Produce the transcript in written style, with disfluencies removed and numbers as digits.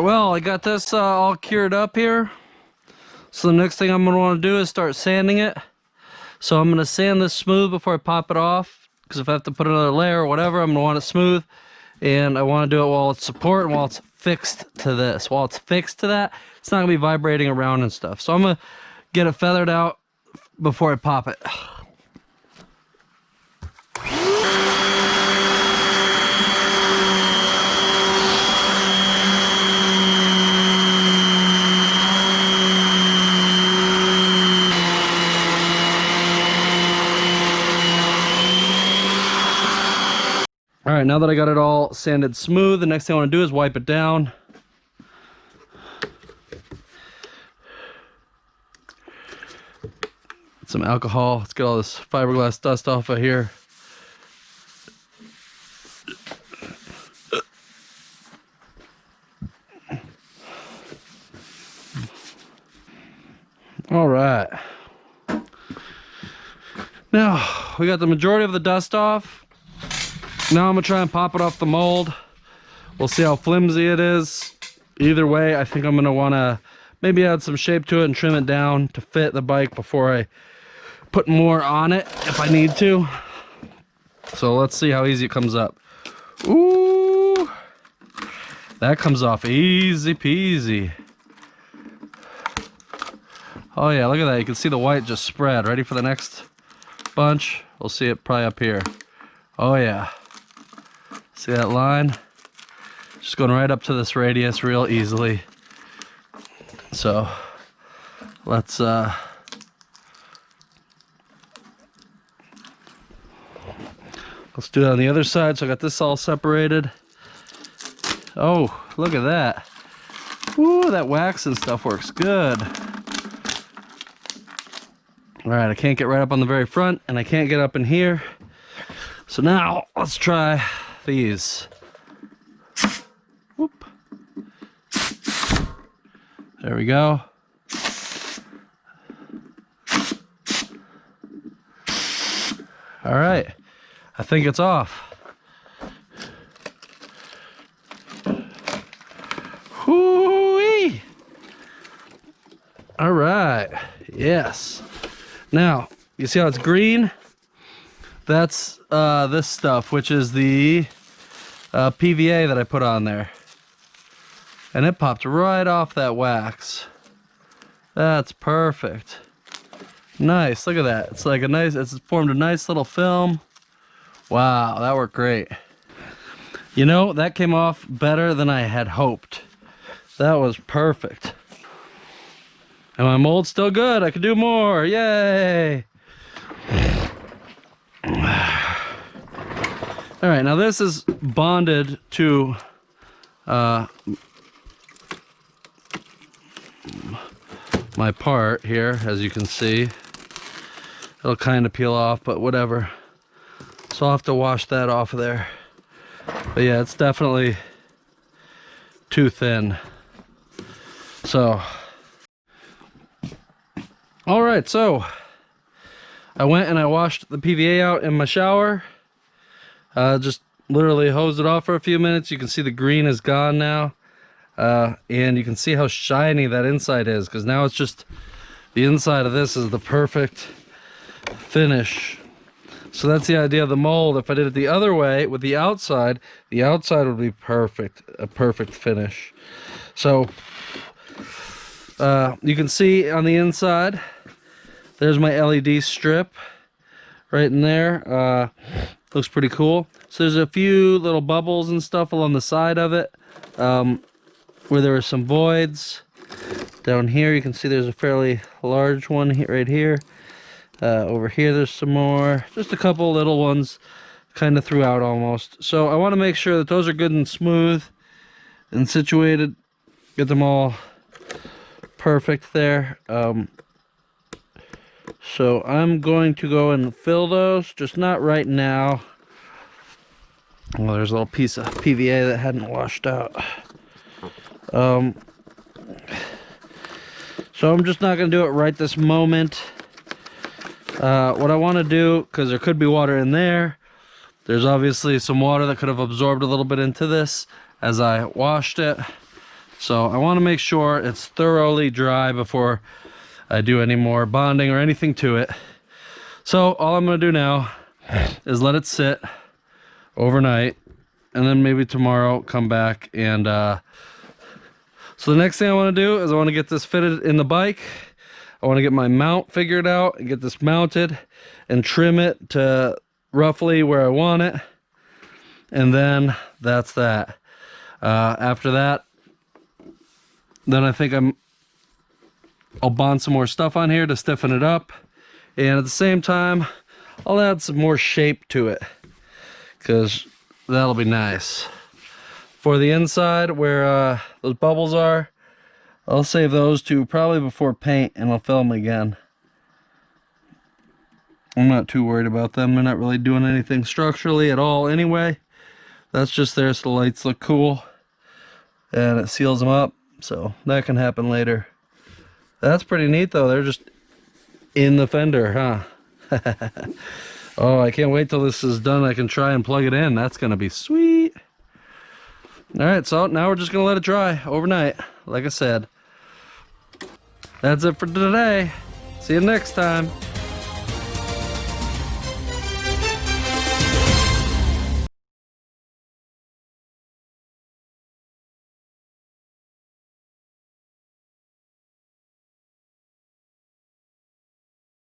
well, I got this all cured up here. So the next thing I'm going to want to do is start sanding it. So I'm going to sand this smooth before I pop it off, because if I have to put another layer or whatever, I'm going to want it smooth. And I want to do it while it's support and while it's fixed to this. While it's fixed to that, it's not going to be vibrating around and stuff. So I'm going to get it feathered out before I pop it. All right, now that I got it all sanded smooth, the next thing I want to do is wipe it down. Some alcohol. Let's get all this fiberglass dust off of here. All right. Now, we got the majority of the dust off. Now I'm gonna try and pop it off the mold. We'll see how flimsy it is. Either way, I think I'm gonna wanna maybe add some shape to it and trim it down to fit the bike before I put more on it if I need to. So let's see how easy it comes up. Ooh, that comes off easy peasy. Oh yeah, look at that. You can see the white just spread. Ready for the next bunch? We'll see it probably up here. Oh yeah. See that line? Just going right up to this radius real easily. So let's do it on the other side. So I got this all separated. Oh, look at that. Ooh, that wax and stuff works good. All right, I can't get right up on the very front, and I can't get up in here. So now let's try these. Whoop. There we go. All right, I think it's off. Hoo-wee. All right, yes. Now, you see how it's green? That's this stuff, which is the PVA that I put on there. And it popped right off that wax. That's perfect. Nice, look at that. It's like a nice, it's formed a nice little film. Wow, that worked great. You know, that came off better than I had hoped. That was perfect. And my mold's still good. I could do more. Yay! All right, now this is bonded to my part here, as you can see. It'll kind of peel off, but whatever. So I'll have to wash that off of there. But yeah, it's definitely too thin. So, all right, so I went and I washed the PVA out in my shower. Just literally hosed it off for a few minutes. You can see the green is gone now. And you can see how shiny that inside is, because now it's just the inside of this is the perfect finish. So that's the idea of the mold. If I did it the other way with the outside would be perfect, a perfect finish. So you can see on the inside, there's my LED strip right in there. Looks pretty cool. So there's a few little bubbles and stuff along the side of it, where there were some voids. Down here you can see there's a fairly large one right here. Over here there's some more, just a couple little ones kind of throughout almost. So I want to make sure that those are good and smooth and situated, get them all perfect there. So I'm going to go and fill those, just not right now. Well, there's a little piece of PVA that hadn't washed out. So I'm just not going to do it right this moment. What I want to do, because there could be water in there, there's obviously some water that could have absorbed a little bit into this as I washed it. So I want to make sure it's thoroughly dry before I do any more bonding or anything to it. So all I'm going to do now is let it sit overnight, and then maybe tomorrow come back and so the next thing I want to do is I want to get this fitted in the bike. I want to get my mount figured out and get this mounted and trim it to roughly where I want it, and then that's that. After that, then I think I'll bond some more stuff on here to stiffen it up, and at the same time I'll add some more shape to it because that'll be nice. For the inside where those bubbles are, I'll save those two probably before paint, and I'll fill them again. I'm not too worried about them. They're not really doing anything structurally at all anyway. That's just there so the lights look cool and it seals them up, so that can happen later. That's pretty neat though. They're just in the fender, huh? Oh, I can't wait till this is done. I can try and plug it in. That's gonna be sweet. All right, so now we're just gonna let it dry overnight, like I said. That's it for today. See you next time.